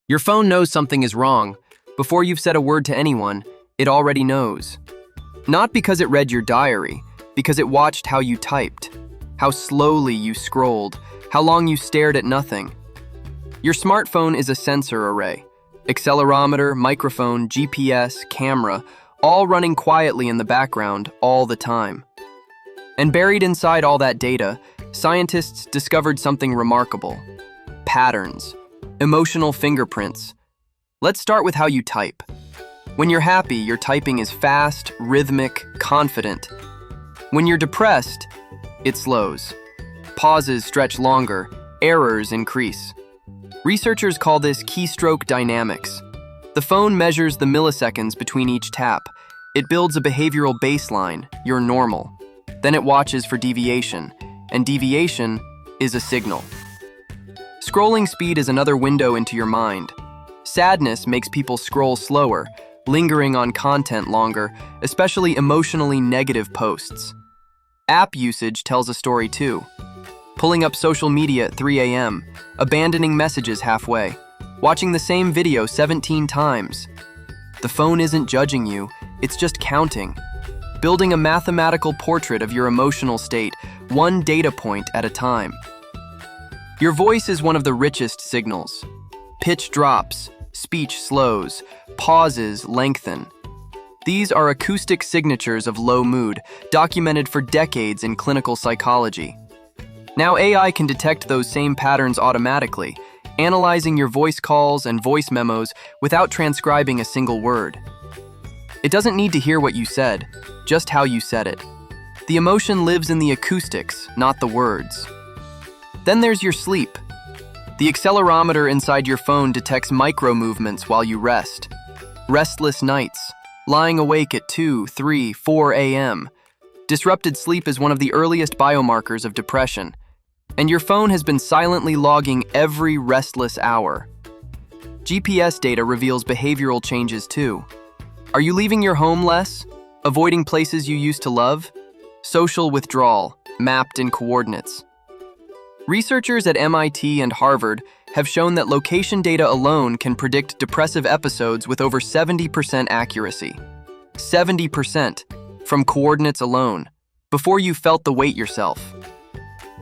Your phone knows something is wrong. Before you've said a word to anyone, it already knows. Not because it read your diary, because it watched how you typed, how slowly you scrolled, how long you stared at nothing. Your smartphone is a sensor array. Accelerometer, microphone, GPS, camera, all running quietly in the background all the time. And buried inside all that data, scientists discovered something remarkable. Patterns. Emotional fingerprints. Let's start with how you type. When you're happy, your typing is fast, rhythmic, confident. When you're depressed, it slows. Pauses stretch longer, errors increase. Researchers call this keystroke dynamics. The phone measures the milliseconds between each tap. It builds a behavioral baseline, your normal. Then it watches for deviation, and deviation is a signal. Scrolling speed is another window into your mind. Sadness makes people scroll slower, lingering on content longer, especially emotionally negative posts. App usage tells a story too. Pulling up social media at 3 a.m., abandoning messages halfway, watching the same video 17 times. The phone isn't judging you, it's just counting. Building a mathematical portrait of your emotional state, one data point at a time. Your voice is one of the richest signals. Pitch drops, speech slows, pauses lengthen. These are acoustic signatures of low mood, documented for decades in clinical psychology. Now AI can detect those same patterns automatically, analyzing your voice calls and voice memos without transcribing a single word. It doesn't need to hear what you said, just how you said it. The emotion lives in the acoustics, not the words. Then there's your sleep. The accelerometer inside your phone detects micro movements while you rest. Restless nights, lying awake at 2, 3, 4 a.m. Disrupted sleep is one of the earliest biomarkers of depression, and your phone has been silently logging every restless hour. GPS data reveals behavioral changes too. Are you leaving your home less? Avoiding places you used to love? Social withdrawal, mapped in coordinates. Researchers at MIT and Harvard have shown that location data alone can predict depressive episodes with over 70% accuracy. 70% from coordinates alone, before you felt the weight yourself.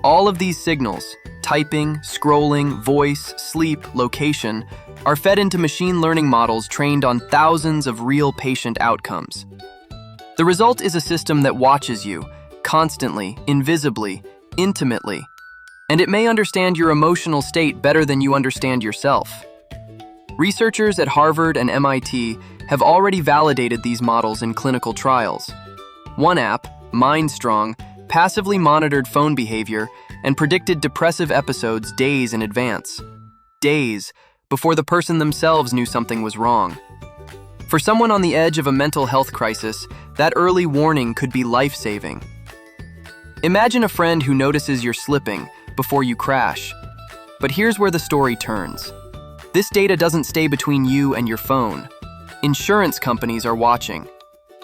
All of these signals, typing, scrolling, voice, sleep, location, are fed into machine learning models trained on thousands of real patient outcomes. The result is a system that watches you, constantly, invisibly, intimately, and it may understand your emotional state better than you understand yourself. Researchers at Harvard and MIT have already validated these models in clinical trials. One app, MindStrong, passively monitored phone behavior and predicted depressive episodes days in advance. Days before the person themselves knew something was wrong. For someone on the edge of a mental health crisis, that early warning could be life-saving. Imagine a friend who notices you're slipping before you crash. But here's where the story turns. This data doesn't stay between you and your phone. Insurance companies are watching.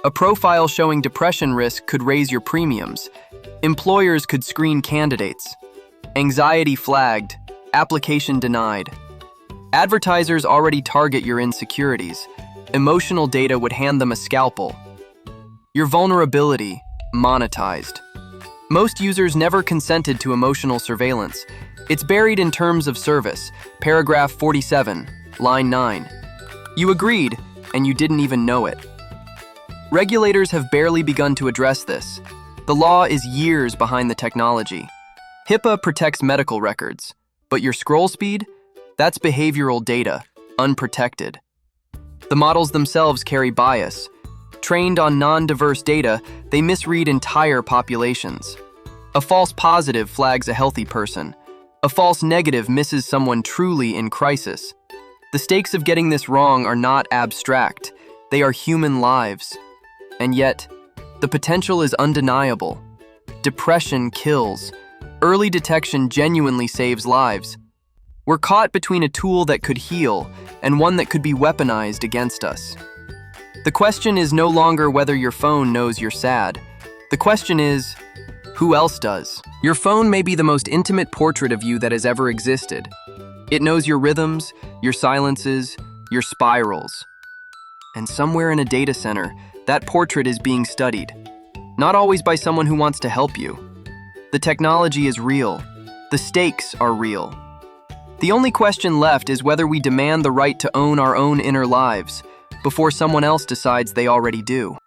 A profile showing depression risk could raise your premiums. Employers could screen candidates. Anxiety flagged, application denied. Advertisers already target your insecurities. Emotional data would hand them a scalpel. Your vulnerability, monetized. Most users never consented to emotional surveillance. It's buried in terms of service, paragraph 47, line 9. You agreed, and you didn't even know it. Regulators have barely begun to address this. The law is years behind the technology. HIPAA protects medical records, but your scroll speed? That's behavioral data, unprotected. The models themselves carry bias. Trained on non-diverse data, they misread entire populations. A false positive flags a healthy person. A false negative misses someone truly in crisis. The stakes of getting this wrong are not abstract. They are human lives. And yet, the potential is undeniable. Depression kills. Early detection genuinely saves lives. We're caught between a tool that could heal and one that could be weaponized against us. The question is no longer whether your phone knows you're sad. The question is, who else does? Your phone may be the most intimate portrait of you that has ever existed. It knows your rhythms, your silences, your spirals. And somewhere in a data center, that portrait is being studied. Not always by someone who wants to help you. The technology is real. The stakes are real. The only question left is whether we demand the right to own our own inner lives before someone else decides they already do.